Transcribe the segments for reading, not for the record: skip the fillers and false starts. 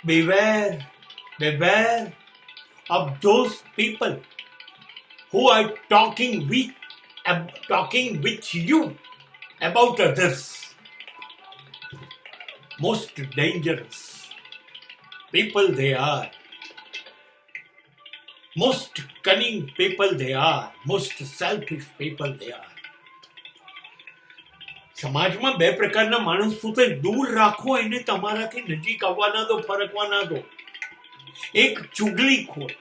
Beware, beware of those people who are talking with you about others. Most dangerous people they are. Most cunning people they are. Most selfish people they are. સમાજમાં બે પ્રકારના માણસ શું થાય, દૂર રાખો એને, તમારાથી નજીક આવવા ના દો, ફરકવા ના દો. એક ચુગલીખોર,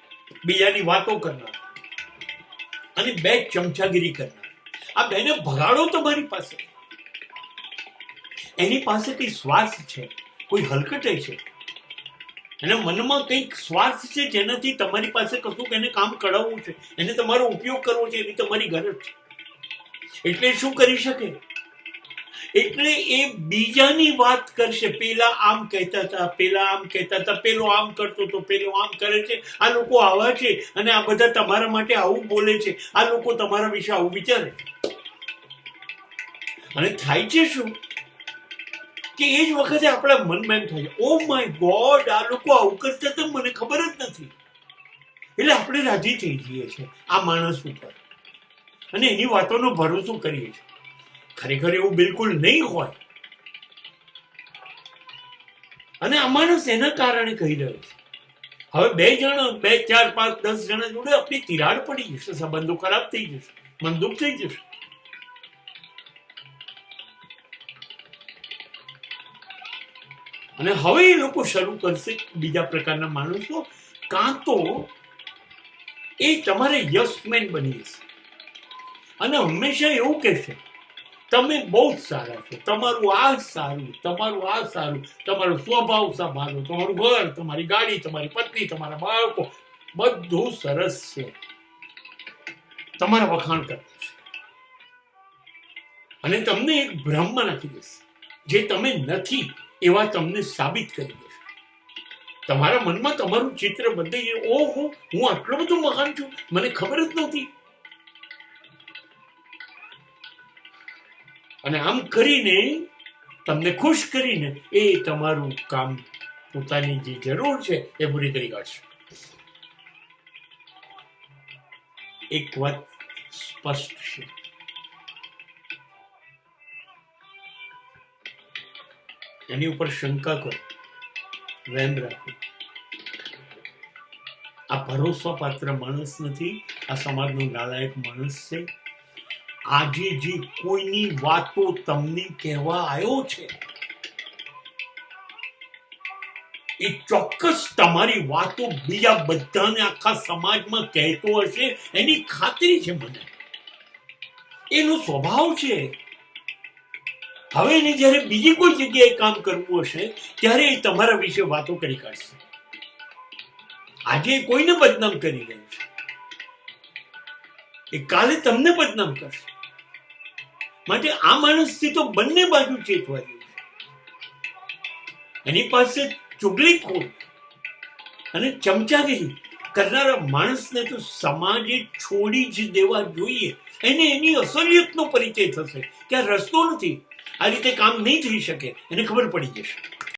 બીજાની વાતો કરનાર, અને બે ચમચાગીરી કરનાર. આ બેને ભગાડો તમારી પાસે. એની પાસે કઈ સ્વાર્થ છે, કોઈ હલકટે છે, એના મનમાં કંઈક સ્વાર્થ છે જેનાથી તમારી પાસે કશું એને કામ કરાવવું છે, એને તમારો ઉપયોગ કરવો છે, એની તમારી ગરજ છે. એટલે શું કરી શકે? એટલે એ બીજાની વાત કરશે. પેલા આમ કહેતા હતા, પેલા આમ કહેતા હતા, પેલો આમ કરતો હતો, પેલો આમ કરે છે, આ લોકો આવા છે, અને આ બધા તમારા માટે આવું બોલે છે, આ લોકો તમારા વિશે આવું વિચારે છે. અને થાય છે શું કે એ જ વખતે આપણા મનમાં એમ થાય, ઓ માય ગોડ, આ લોકો આવું કરતા હતા, મને ખબર જ નથી. એટલે આપણે રાજી થઈ જઈએ છીએ આ માણસ ઉપર, અને એની વાતોનો ભરોસો કરીએ છીએ. ખરેખર એવું બિલકુલ નહીં હોય. અને આ માણસ એના કારણે કહી રહ્યો છે. હવે 2 જણા, 2, 4, 5, 10 જણા જોડે આપણી તિરાડ પડી જશે, સંબંધો ખરાબ થઈ જશે, મન દુઃખ થઈ જશે. અને હવે એ લોકો શરૂ કરશે બીજા પ્રકારના માણસો, કાં તો એ તમારે યસમેન બની જશે અને હંમેશા એવું કહેશે, તમે બહુ જ સારા છો, તમારું આ સારું, તમારું આ સારું, તમારો સ્વભાવ સંભાળો, તમારું ઘર, તમારી ગાડી, તમારી પત્ની, તમારા બાળકો, બધું સરસ છે, તમારા વખાણ કરે છે. અને તમને એક ભ્રમમાં નાખી દેશે, જે તમે નથી એવા તમને સાબિત કરી દેશે. તમારા મનમાં તમારું ચિત્ર બદલાઈ જાય, ઓહો, હું આટલો બધો મહાન છું, મને ખબર જ નહોતી. અને આમ કરીને તમને ખુશ કરીને એ તમારું કામ, પોતાની જે જરૂર છે એ પૂરી કરી કાઢશે. એક વાત સ્પષ્ટ છે, એની ઉપર શંકા કરો, વહેમ રાખો. આ ભરોસાપાત્ર માણસ નથી, આ સમાજનો નાલાયક માણસ છે. આજે જે કોઈની વાતો તમને કહેવા આવ્યો છે, એ ચોક્કસ તમારી વાતો બીજા બધાને આખા સમાજમાં કહેતો હશે, એની ખાતરી છે મને. એનો સ્વભાવ છે. હવે એને જયારે બીજી કોઈ જગ્યાએ કામ કરવું હશે ત્યારે એ તમારા વિશે વાતો કરી કાઢશે. આજે કોઈને બદનામ કરી રહ્યું છે, એ કાલે તમને બદનામ કરશે. માટે આ માણસથી તો બંને બાજુ ચેતવા જેવું છે. એની પાસે ચુગલીખોર અને ચમચાગીરી કરનારા માણસને તો સમાજે છોડી જ દેવા જોઈએ. એને એની અસલિયતનો પરિચય થશે કે આ રસ્તો નથી, આ રીતે કામ નહીં થઈ શકે, એને ખબર પડી જશે.